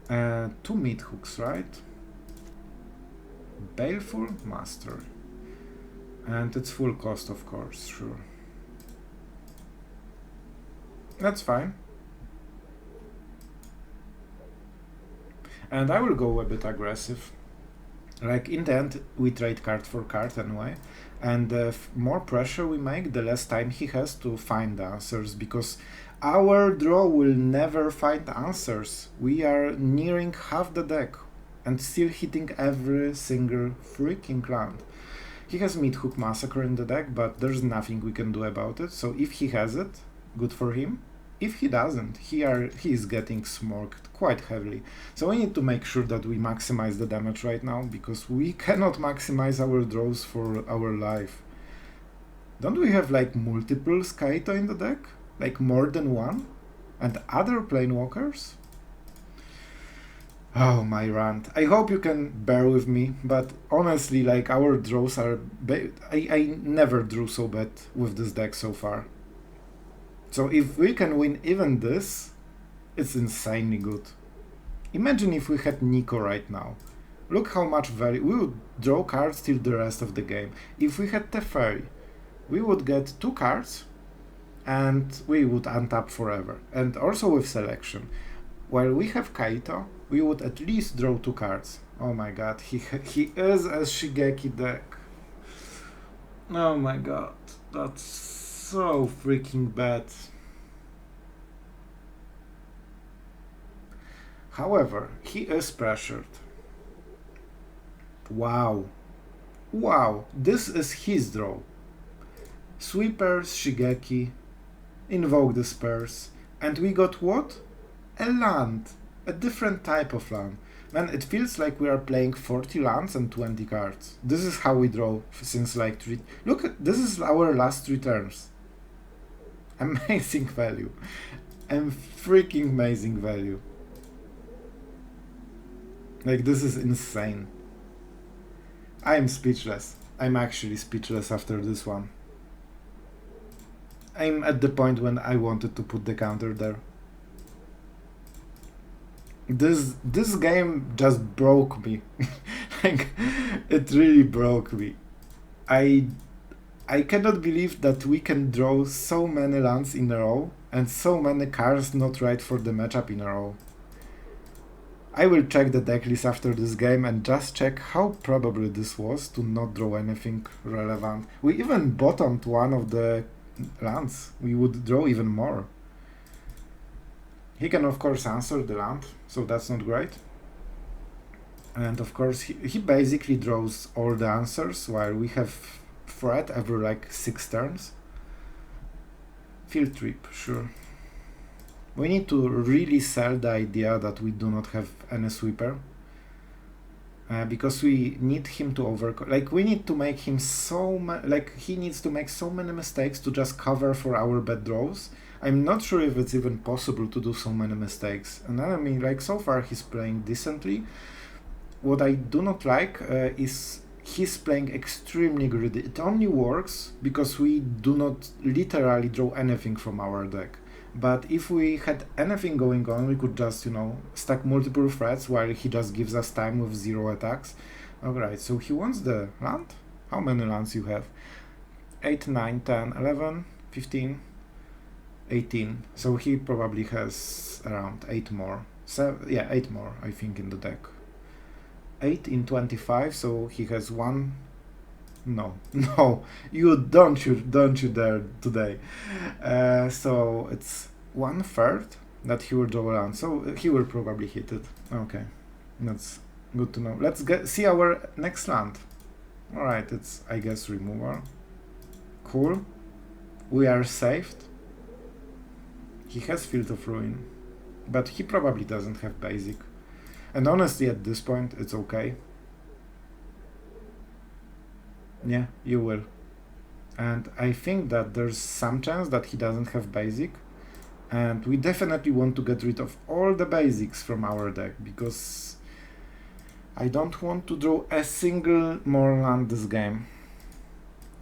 2 Mythhooks, right? Baleful Master. And it's full cost, of course, sure. That's fine. And I will go a bit aggressive. Like, in the end, we trade card for card anyway. And the more pressure we make, the less time he has to find the answers. Because our draw will never find answers. We are nearing half the deck. And still hitting every single freaking land. He has Mythic Massacre in the deck, but there's nothing we can do about it. So if he has it, good for him. If he doesn't, he is getting smoked quite heavily. So we need to make sure that we maximize the damage right now, because we cannot maximize our draws for our life. Don't we have like multiple Kaito in the deck? Like more than one? And other planewalkers? Oh, my rant. I hope you can bear with me, but honestly, like, our draws are... I never drew so bad with this deck so far. So if we can win even this, it's insanely good. Imagine if we had Niko right now. Look how much value... We would draw cards till the rest of the game. If we had Teferi, we would get 2 cards, and we would untap forever. And also with selection. While we have Kaito, we would at least draw 2 cards. Oh my god, he is a Shigeki deck. Oh my god, that's so freaking bad. However, he is pressured. Wow. Wow, this is his draw. Sweepers, Shigeki, invoke the Spurs, and we got what? A land. A different type of land. Man, it feels like we are playing 40 lands and 20 cards. This is how we draw since like 3... Look, this is our last 3 turns. Amazing value. And freaking amazing value. Like, this is insane. I am speechless. I'm actually speechless after this one. I'm at the point when I wanted to put the counter there. This game just broke me. Like, it really broke me. I cannot believe that we can draw so many lands in a row and so many cards not right for the matchup in a row. I will check the deck list after this game and just check how probable this was to not draw anything relevant. We even bottomed one of the lands. We would draw even more. He can of course answer the land, so that's not great. And of course, he basically draws all the answers, while we have threat every like 6 turns. Field trip, sure. We need to really sell the idea that we do not have any sweeper. Because we need him to overcome, like we need to make him like he needs to make so many mistakes to just cover for our bad draws. I'm not sure if it's even possible to do so many mistakes. And I mean, like so far he's playing decently. What I do not like is he's playing extremely greedy. It only works because we do not literally draw anything from our deck. But if we had anything going on, we could just, you know, stack multiple threats while he just gives us time with 0 attacks. Alright, so he wants the land? How many lands you have? 8, 9, 10, 11, 15, 18. So he probably has around 8 more. Yeah, 8 more, I think, in the deck. 8 in 25, so he has 1. No, no, don't you dare today. So it's 1/3 that he will draw around, so he will probably hit it. Okay, that's good to know. Let's see our next land. Alright, it's, I guess, removal. Cool. We are saved. He has Field of Ruin, but he probably doesn't have basic. And honestly, at this point, it's okay. Yeah, you will. And I think that there's some chance that he doesn't have basic. And we definitely want to get rid of all the basics from our deck, because I don't want to draw a single more land this game.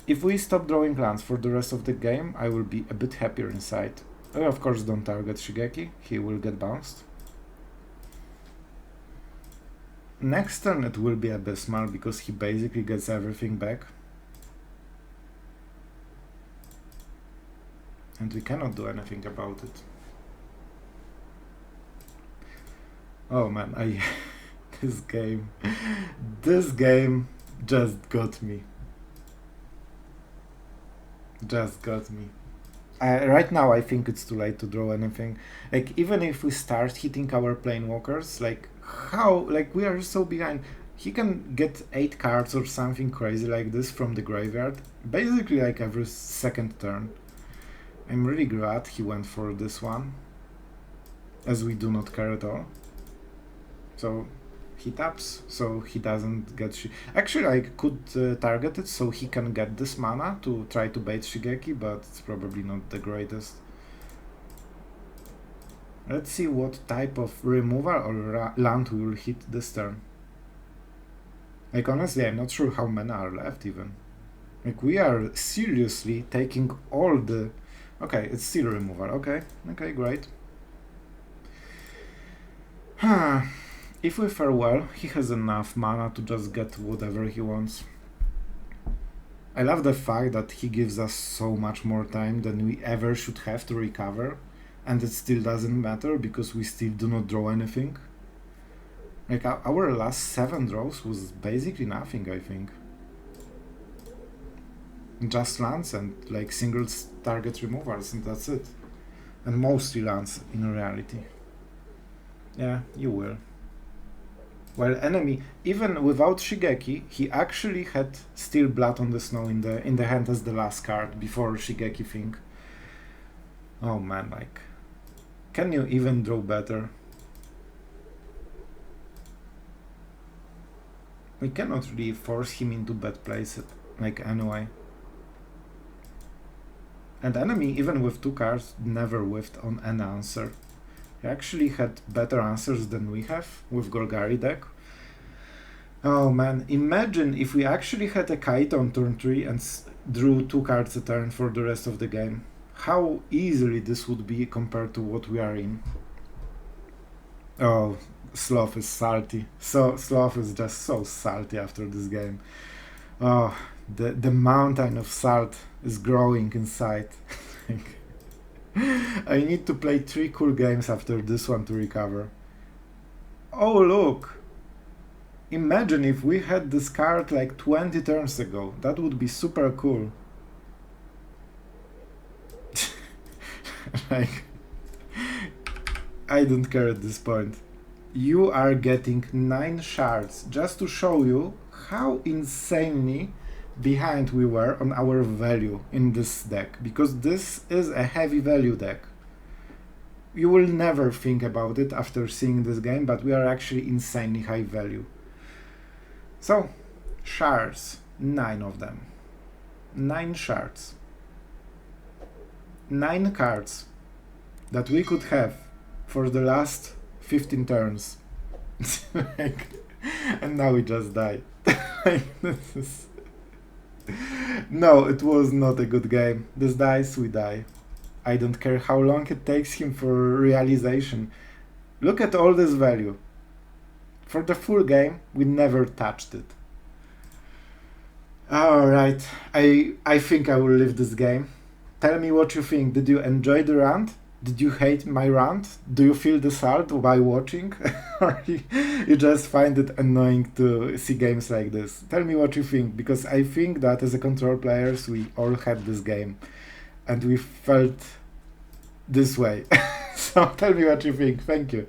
If we stop drawing lands for the rest of the game, I will be a bit happier inside. Of course, don't target Shigeki, he will get bounced. Next turn it will be Abysmal, because he basically gets everything back. And we cannot do anything about it. Oh man, this game just got me. Right now I think it's too late to draw anything. Like, even if we start hitting our Planewalkers, like, how, like, we are so behind. He can get 8 cards or something crazy like this from the graveyard, basically like every second turn. I'm really glad he went for this one, as we do not care at all. So he taps, so he doesn't get actually, I could target it so he can get this mana to try to bait Shigeki, but it's probably not the greatest. Let's see what type of removal or land we will hit this turn. Like, honestly, I'm not sure how many are left even. Like, we are seriously taking all the... Okay, it's still removal. Okay, great. If we fare well, he has enough mana to just get whatever he wants. I love the fact that he gives us so much more time than we ever should have to recover, and it still doesn't matter because we still do not draw anything. Like, our last 7 draws was basically nothing, I think. Just lands and like single target removals, and that's it. And mostly lands in reality. Yeah, you will. While enemy, even without Shigeki, he actually had still Blood on the Snow in the hand as the last card before Shigeki thing. Oh man, like, can you even draw better? We cannot really force him into bad places, like, anyway. And enemy, even with 2 cards, never whiffed on an answer. He actually had better answers than we have with Golgari deck. Oh man, imagine if we actually had a Kite on turn 3 and drew 2 cards a turn for the rest of the game. How easily this would be compared to what we are in. Oh, Sloth is salty. So Sloth is just so salty after this game. Oh, the mountain of salt is growing inside. I need to play 3 cool games after this one to recover. Oh look! Imagine if we had this card like 20 turns ago. That would be super cool. Like, I don't care at this point. You are getting 9 shards, just to show you how insanely behind we were on our value in this deck, because this is a heavy value deck. You will never think about it after seeing this game, but we are actually insanely high value. So, shards, 9 of them. 9 shards. 9 cards that we could have for the last 15 turns. And now we just die. No, it was not a good game. This dies, we die. I don't care how long it takes him for realization. Look at all this value. For the full game, we never touched it. Alright, I think I will leave this game. Tell me what you think. Did you enjoy the rant? Did you hate my rant? Do you feel the salt while watching? Or you just find it annoying to see games like this? Tell me what you think, because I think that as a control players we all had this game and we felt this way. So tell me what you think. Thank you.